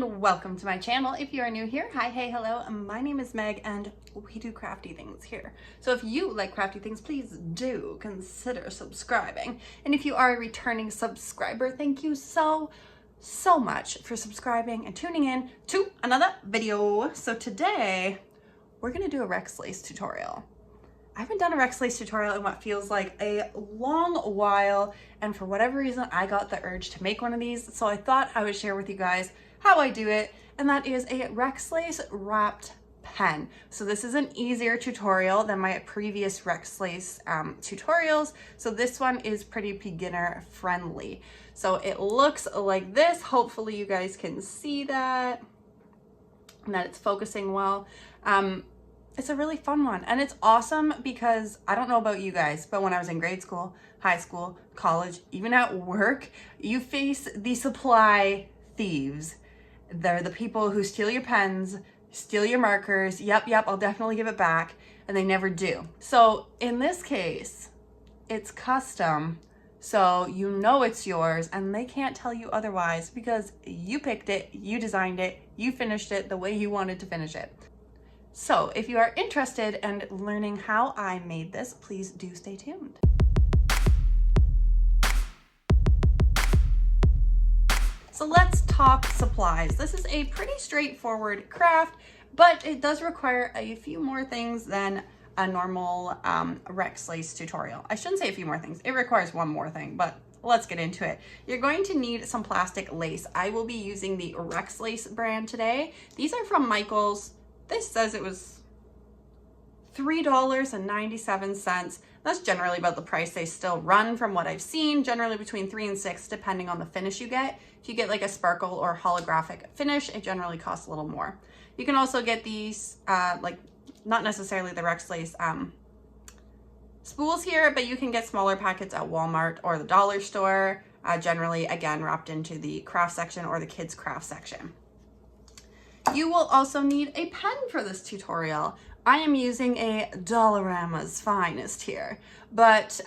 and welcome to my channel. If you are new here, hi, hey, hello, my name is Meg and we do crafty things here. So if you like crafty things, please do consider subscribing. And if you are a returning subscriber, thank you so much for subscribing and tuning in to another video. So today we're gonna do a Rex Lace tutorial. I haven't done a Rex Lace tutorial in what feels like a long while, and for whatever reason I got the urge to make one of these, so I thought I would share with you guys how I do it, and that is a Rex Lace wrapped pen. So this is an easier tutorial than my previous Rex Lace tutorials, so this one is pretty beginner friendly. So it looks like this. Hopefully you guys can see that and that it's focusing well. It's a really fun one, and it's awesome because I don't know about you guys, but when I was in grade school, high school, college, even at work, you face the supply thieves. They're the people who steal your pens, steal your markers. Yep, I'll definitely give it back, and they never do. So in this case, it's custom, so you know it's yours, and they can't tell you otherwise because you picked it, you designed it, you finished it the way you wanted to finish it. So if you are interested in learning how I made this, please do stay tuned. So let's talk supplies. This is a pretty straightforward craft, but it does require a few more things than a normal Rex Lace tutorial. I shouldn't say a few more things. It requires one more thing, but let's get into it. You're going to need some plastic lace. I will be using the Rex Lace brand today. These are from Michaels. This says it was $3.97. That's generally about the price they still run from what I've seen, generally between $3 and $6 depending on the finish you get. If you get like a sparkle or holographic finish, it generally costs a little more. You can also get these, like not necessarily the Rex Lace spools here, but you can get smaller packets at Walmart or the dollar store, generally again wrapped into the craft section or the kids craft section. You will also need a pen for this tutorial. I am using a Dollarama's Finest here, but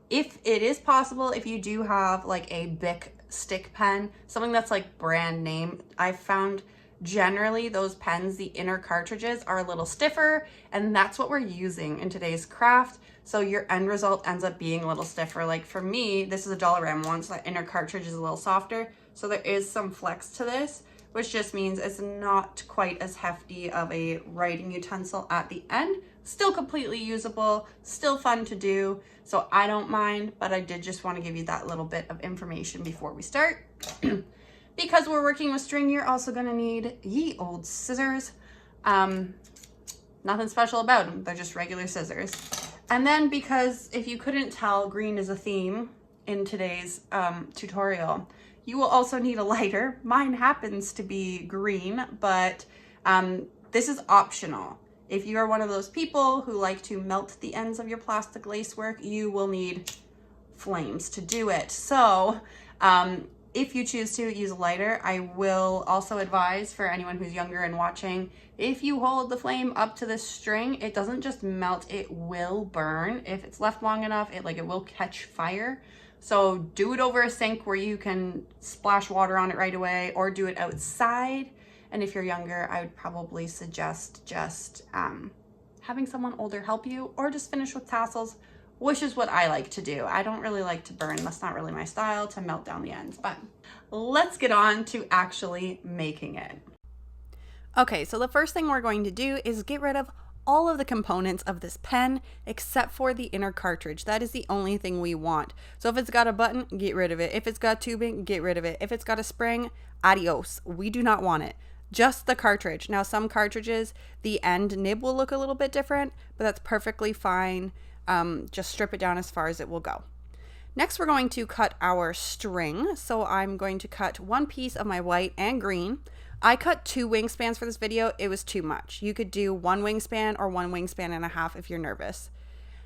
if it is possible, if you do have like a Bic stick pen, something that's like brand name, I've found generally those pens, the inner cartridges are a little stiffer, and that's what we're using in today's craft. So your end result ends up being a little stiffer. Like for me, this is a Dollarama one, so that inner cartridge is a little softer. So there is some flex to this, which just means it's not quite as hefty of a writing utensil at the end. Still completely usable, still fun to do, so I don't mind, but I did just want to give you that little bit of information before we start. Because we're working with string, you're also going to need ye old scissors. Nothing special about them, they're just regular scissors. And then, because if you couldn't tell, green is a theme in today's tutorial, you will also need a lighter. Mine happens to be green, but this is optional. If you are one of those people who like to melt the ends of your plastic lace work, you will need flames to do it. So if you choose to use a lighter, I will also advise for anyone who's younger and watching, if you hold the flame up to this string, it doesn't just melt, it will burn. If it's left long enough, it will catch fire. So do it over a sink where you can splash water on it right away, or do it outside. And if you're younger, I would probably suggest just having someone older help you, or just finish with tassels, which is what I like to do. I don't really like to burn. That's not really my style, to melt down the ends. But let's get on to actually making it. Okay, so the first thing we're going to do is get rid of all of the components of this pen except for the inner cartridge. That is the only thing we want. So if it's got a button, get rid of it. If it's got tubing, get rid of it. If it's got a spring, adios. We do not want it. Just the cartridge. Now some cartridges, the end nib will look a little bit different, but that's perfectly fine. Just strip it down as far as it will go. Next, we're going to cut our string. So I'm going to cut one piece of my white and green. I cut 2 wingspans for this video. It was too much. You could do 1 wingspan or 1 wingspan and a half if you're nervous.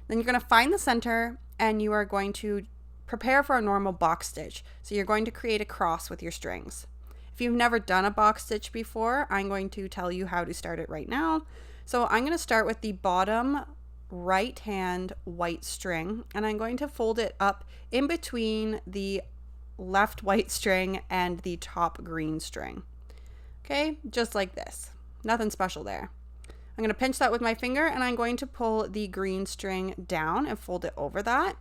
Then you're going to find the center, and you are going to prepare for a normal box stitch. So you're going to create a cross with your strings. If you've never done a box stitch before, I'm going to tell you how to start it right now. So I'm going to start with the bottom right hand white string, and I'm going to fold it up in between the left white string and the top green string. Okay, just like this. Nothing special there. I'm going to pinch that with my finger, and I'm going to pull the green string down and fold it over that.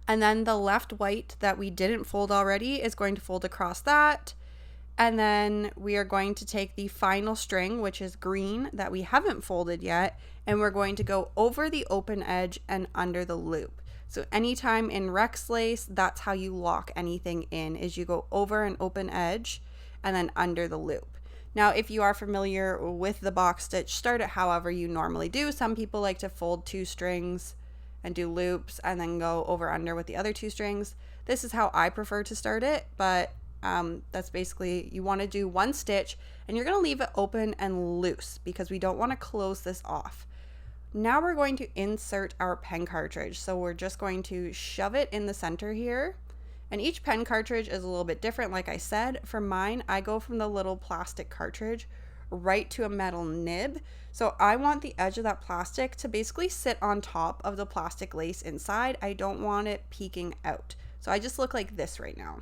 And then the left white that we didn't fold already is going to fold across that. And then we are going to take the final string, which is green that we haven't folded yet, and we're going to go over the open edge and under the loop. So anytime in Rex lace, that's how you lock anything in, is you go over an open edge and then under the loop. Now, if you are familiar with the box stitch, start it however you normally do. Some people like to fold 2 strings and do loops and then go over under with the other 2 strings. This is how I prefer to start it, but that's basically, you want to do 1 stitch and you're going to leave it open and loose because we don't want to close this off. Now we're going to insert our pen cartridge. So we're just going to shove it in the center here. And each pen cartridge is a little bit different. Like I said, for mine, I go from the little plastic cartridge right to a metal nib. So I want the edge of that plastic to basically sit on top of the plastic lace inside. I don't want it peeking out. So I just look like this right now.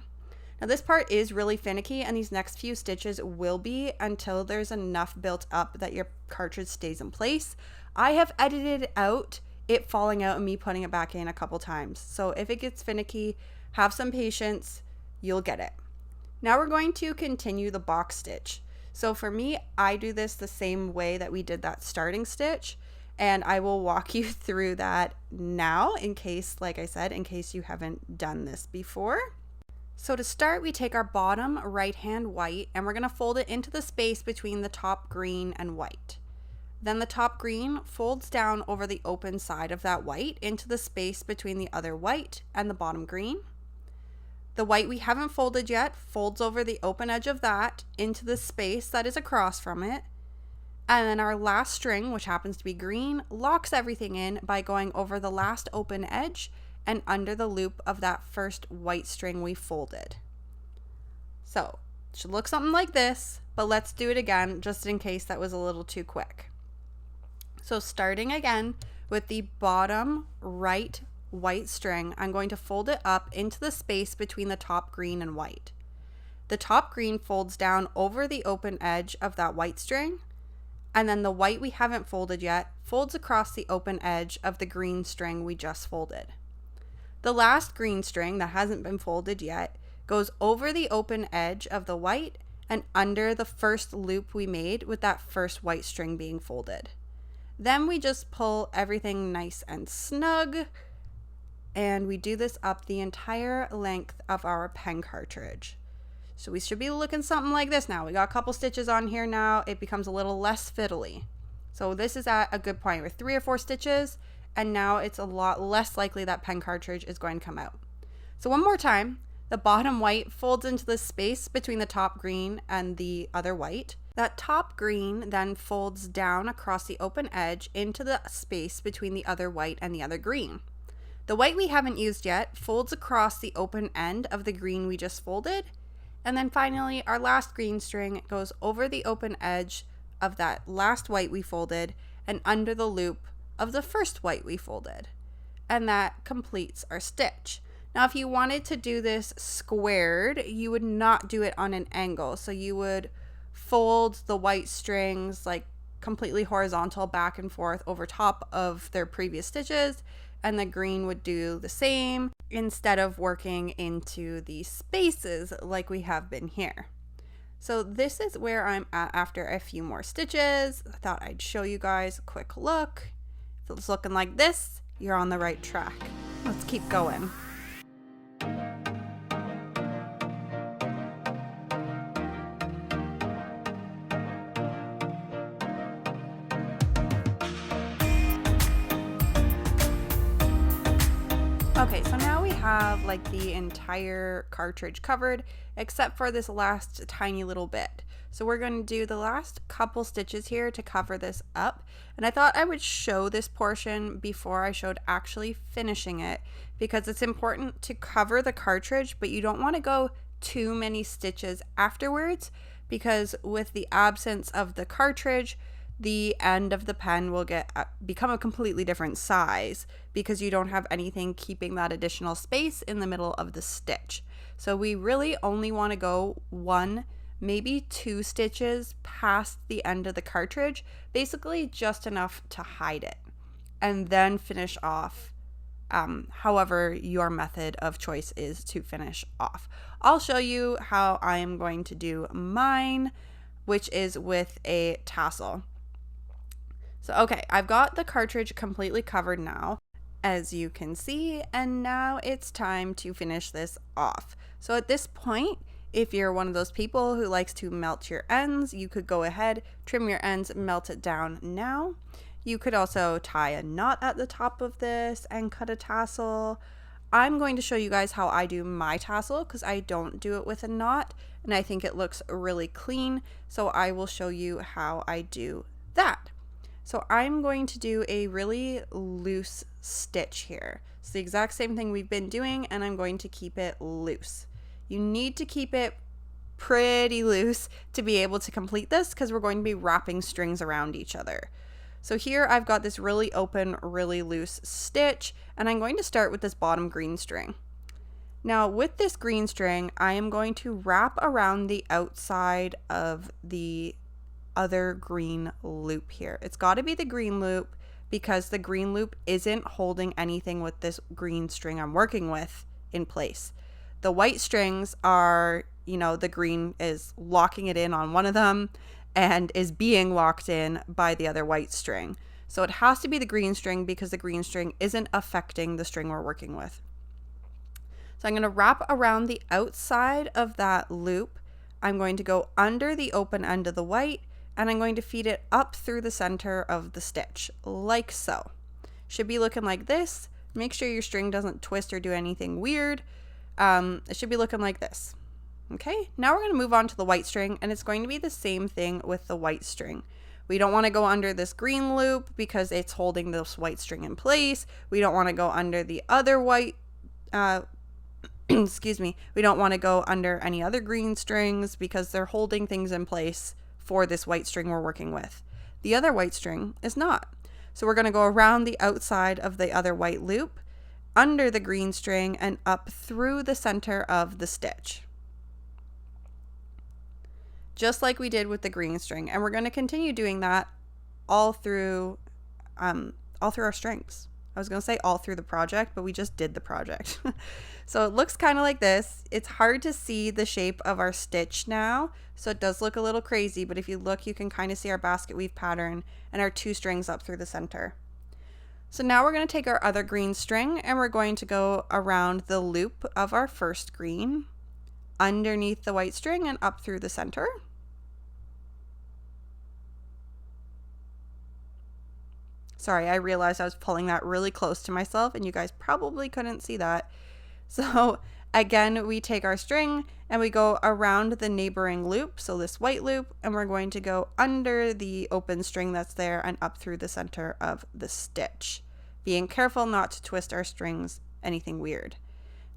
Now this part is really finicky, and these next few stitches will be until there's enough built up that your cartridge stays in place. I have edited out it falling out and me putting it back in a couple times. So if it gets finicky, have some patience, you'll get it. Now we're going to continue the box stitch. So for me, I do this the same way that we did that starting stitch, and I will walk you through that now in case, like I said, in case you haven't done this before. So to start, we take our bottom right hand white and we're going to fold it into the space between the top green and white. Then the top green folds down over the open side of that white into the space between the other white and the bottom green. The white we haven't folded yet folds over the open edge of that into the space that is across from it. And then our last string, which happens to be green, locks everything in by going over the last open edge and under the loop of that first white string we folded. So it should look something like this, but let's do it again just in case that was a little too quick. So starting again with the bottom right white string, I'm going to fold it up into the space between the top green and white. The top green folds down over the open edge of that white string, and then the white we haven't folded yet folds across the open edge of the green string we just folded. The last green string that hasn't been folded yet goes over the open edge of the white and under the first loop we made with that first white string being folded. Then we just pull everything nice and snug, and we do this up the entire length of our pen cartridge. So we should be looking something like this now. We got a couple stitches on here now. It becomes a little less fiddly. So this is at a good point with 3 or 4 stitches, and now it's a lot less likely that pen cartridge is going to come out. So one more time, the bottom white folds into the space between the top green and the other white. That top green then folds down across the open edge into the space between the other white and the other green. The white we haven't used yet folds across the open end of the green we just folded. And then finally, our last green string goes over the open edge of that last white we folded and under the loop of the first white we folded. And that completes our stitch. Now, if you wanted to do this squared, you would not do it on an angle. So you would fold the white strings like completely horizontal back and forth over top of their previous stitches, and the green would do the same instead of working into the spaces like we have been here. So this is where I'm at after a few more stitches. I thought I'd show you guys a quick look. If it's looking like this, you're on the right track. Let's keep going. Okay, so now we have like the entire cartridge covered except for this last tiny little bit. So we're going to do the last couple stitches here to cover this up. And I thought I would show this portion before I showed actually finishing it, because it's important to cover the cartridge, but you don't want to go too many stitches afterwards, because with the absence of the cartridge, the end of the pen will become a completely different size because you don't have anything keeping that additional space in the middle of the stitch. So we really only want to go one maybe 2 stitches past the end of the cartridge, basically just enough to hide it, and then finish off however your method of choice is to finish off. I'll show you how I am going to do mine, which is with a tassel. So okay, I've got the cartridge completely covered now, as you can see, and now it's time to finish this off. So at this point, if you're one of those people who likes to melt your ends, you could go ahead, trim your ends, melt it down now. You could also tie a knot at the top of this and cut a tassel. I'm going to show you guys how I do my tassel because I don't do it with a knot and I think it looks really clean. So I will show you how I do that. So I'm going to do a really loose stitch here. It's the exact same thing we've been doing, and I'm going to keep it loose. You need to keep it pretty loose to be able to complete this because we're going to be wrapping strings around each other. So here I've got this really open, really loose stitch, and I'm going to start with this bottom green string. Now with this green string, I am going to wrap around the outside of the other green loop here. It's got to be the green loop because the green loop isn't holding anything with this green string I'm working with in place. The white strings are, you know, the green is locking it in on one of them and is being locked in by the other white string. So it has to be the green string because the green string isn't affecting the string we're working with. So I'm going to wrap around the outside of that loop. I'm going to go under the open end of the white and I'm going to feed it up through the center of the stitch, like so. Should be looking like this. Make sure your string doesn't twist or do anything weird. It should be looking like this. Okay, now we're going to move on to the white string, and it's going to be the same thing with the white string. We don't want to go under this green loop because it's holding this white string in place. We don't want to go under the other white, excuse me, we don't want to go under any other green strings because they're holding things in place for this white string we're working with. The other white string is not. So we're going to go around the outside of the other white loop, under the green string, and up through the center of the stitch. Just like we did with the green string, and we're going to continue doing that all through our strings. I was going to say all through the project, but we just did the project. So it looks kind of like this. It's hard to see the shape of our stitch now, so it does look a little crazy, but if you look, you can kind of see our basket weave pattern and our 2 strings up through the center. So now we're going to take our other green string and we're going to go around the loop of our first green, underneath the white string and up through the center. Sorry, I realized I was pulling that really close to myself and you guys probably couldn't see that. So again, we take our string and we go around the neighboring loop, so this white loop, and we're going to go under the open string that's there and up through the center of the stitch, being careful not to twist our strings anything weird.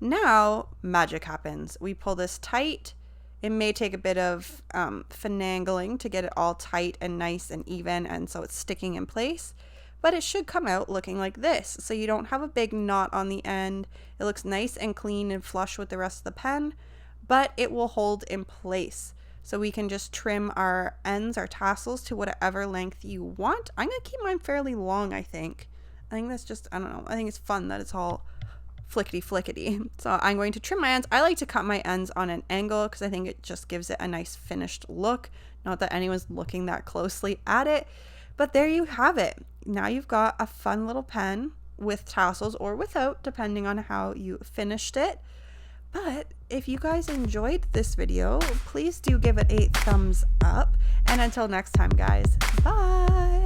Now magic happens. We pull this tight. It may take a bit of finagling to get it all tight and nice and even, and so it's sticking in place. But it should come out looking like this. So you don't have a big knot on the end. It looks nice and clean and flush with the rest of the pen, but it will hold in place. So we can just trim our ends, our tassels, to whatever length you want. I'm gonna keep mine fairly long, I think. I think that's just, I don't know. I think it's fun that it's all flickety. So I'm going to trim my ends. I like to cut my ends on an angle because I think it just gives it a nice finished look. Not that anyone's looking that closely at it. But there you have it. Now you've got a fun little pen with tassels or without, depending on how you finished it. But if you guys enjoyed this video, please do give it a thumbs up. And until next time, guys, bye.